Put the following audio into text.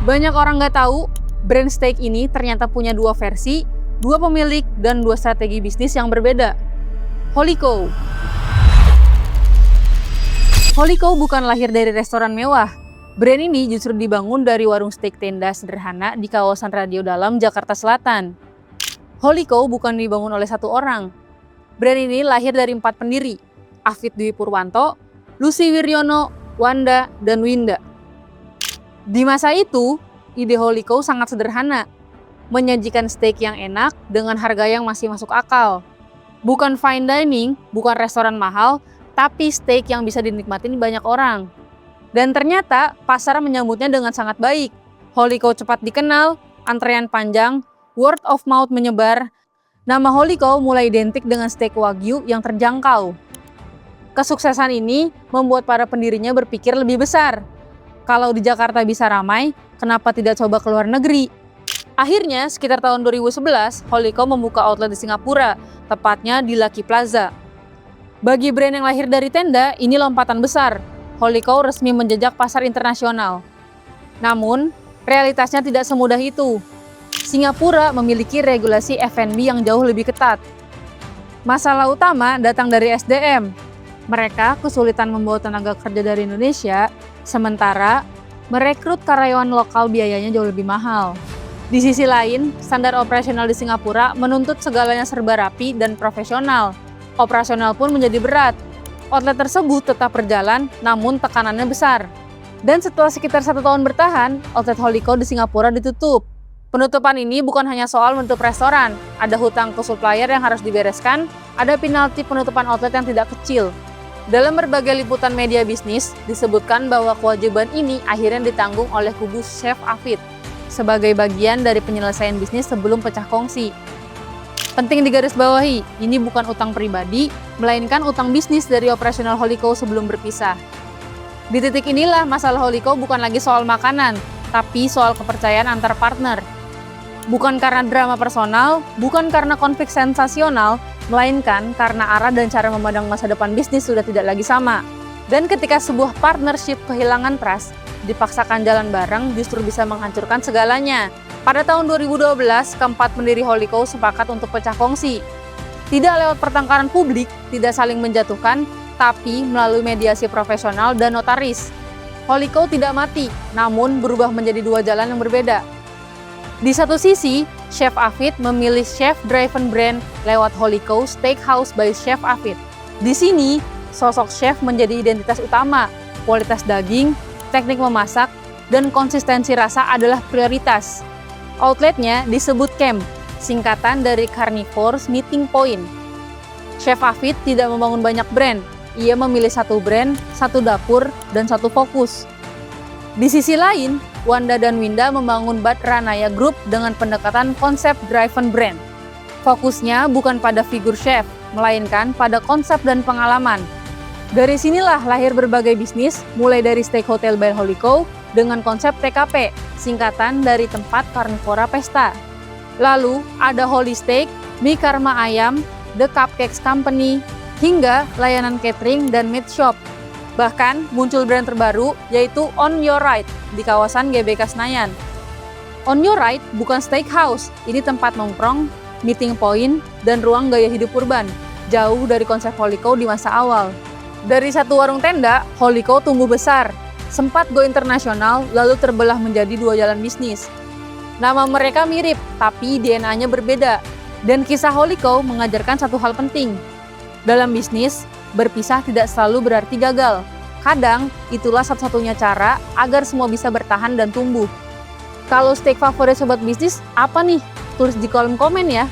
Banyak orang nggak tahu, brand steak ini ternyata punya dua versi, dua pemilik, dan dua strategi bisnis yang berbeda. Holiko. Holiko bukan lahir dari restoran mewah. Brand ini justru dibangun dari warung steak tenda sederhana di kawasan Radio Dalam, Jakarta Selatan. Holiko bukan dibangun oleh satu orang. Brand ini lahir dari 4 pendiri, Afid Dwi Purwanto, Lucy Wiryono, Wanda, dan Winda. Di masa itu, ide Holiko sangat sederhana, menyajikan steak yang enak dengan harga yang masih masuk akal. Bukan fine dining, bukan restoran mahal, tapi steak yang bisa dinikmatin banyak orang. Dan ternyata pasar menyambutnya dengan sangat baik. Holiko cepat dikenal, antrean panjang, word of mouth menyebar. Nama Holiko mulai identik dengan steak Wagyu yang terjangkau. Kesuksesan ini membuat para pendirinya berpikir lebih besar. Kalau di Jakarta bisa ramai, kenapa tidak coba ke luar negeri? Akhirnya, sekitar tahun 2011, Holiko membuka outlet di Singapura, tepatnya di Lucky Plaza. Bagi brand yang lahir dari tenda, ini lompatan besar. Holiko resmi menjejak pasar internasional. Namun, realitasnya tidak semudah itu. Singapura memiliki regulasi F&B yang jauh lebih ketat. Masalah utama datang dari SDM. Mereka kesulitan membawa tenaga kerja dari Indonesia, sementara merekrut karyawan lokal biayanya jauh lebih mahal. Di sisi lain, standar operasional di Singapura menuntut segalanya serba rapi dan profesional. Operasional pun menjadi berat. Outlet tersebut tetap berjalan, namun tekanannya besar. Dan setelah sekitar 1 tahun bertahan, outlet Holiko di Singapura ditutup. Penutupan ini bukan hanya soal menutup restoran, ada hutang ke supplier yang harus dibereskan, ada penalti penutupan outlet yang tidak kecil. Dalam berbagai liputan media bisnis, disebutkan bahwa kewajiban ini akhirnya ditanggung oleh kubu Chef Afid sebagai bagian dari penyelesaian bisnis sebelum pecah kongsi. Penting digarisbawahi, ini bukan utang pribadi, melainkan utang bisnis dari operasional Holiko sebelum berpisah. Di titik inilah masalah Holiko bukan lagi soal makanan, tapi soal kepercayaan antar partner. Bukan karena drama personal, bukan karena konflik sensasional, melainkan karena arah dan cara memandang masa depan bisnis sudah tidak lagi sama. Dan ketika sebuah partnership kehilangan trust, dipaksakan jalan bareng justru bisa menghancurkan segalanya. Pada tahun 2012, keempat pendiri Holiko sepakat untuk pecah kongsi. Tidak lewat pertengkaran publik, tidak saling menjatuhkan, tapi melalui mediasi profesional dan notaris. Holiko tidak mati, namun berubah menjadi 2 jalan yang berbeda. Di satu sisi, Chef Afid memilih chef-driven brand lewat Holiko Steakhouse by Chef Afid. Di sini, sosok chef menjadi identitas utama. Kualitas daging, teknik memasak, dan konsistensi rasa adalah prioritas. Outletnya disebut CAMP, singkatan dari Carnivores Meeting Point. Chef Afid tidak membangun banyak brand. Ia memilih 1 brand, 1 dapur, dan 1 fokus. Di sisi lain, Wanda dan Winda membangun Badranaya Group dengan pendekatan konsep driven brand. Fokusnya bukan pada figur chef, melainkan pada konsep dan pengalaman. Dari sinilah lahir berbagai bisnis, mulai dari Steak Hotel by Holiko dengan konsep TKP, singkatan dari tempat Karnivora Pesta. Lalu ada Holy Steak, Mie Karma Ayam, The Cupcakes Company, hingga layanan catering dan meat shop. Bahkan muncul brand terbaru yaitu On Your Right di kawasan GBK Senayan. On Your Right bukan steakhouse, ini tempat nongkrong, meeting point, dan ruang gaya hidup urban, jauh dari konsep Holiko di masa awal. Dari 1 warung tenda, Holiko tumbuh besar, sempat go internasional, lalu terbelah menjadi 2 jalan bisnis. Nama mereka mirip, tapi DNA-nya berbeda. Dan kisah Holiko mengajarkan satu hal penting. Dalam bisnis, berpisah tidak selalu berarti gagal. Kadang, itulah satu-satunya cara agar semua bisa bertahan dan tumbuh. Kalau steak favorit sobat bisnis, apa nih? Tulis di kolom komen ya.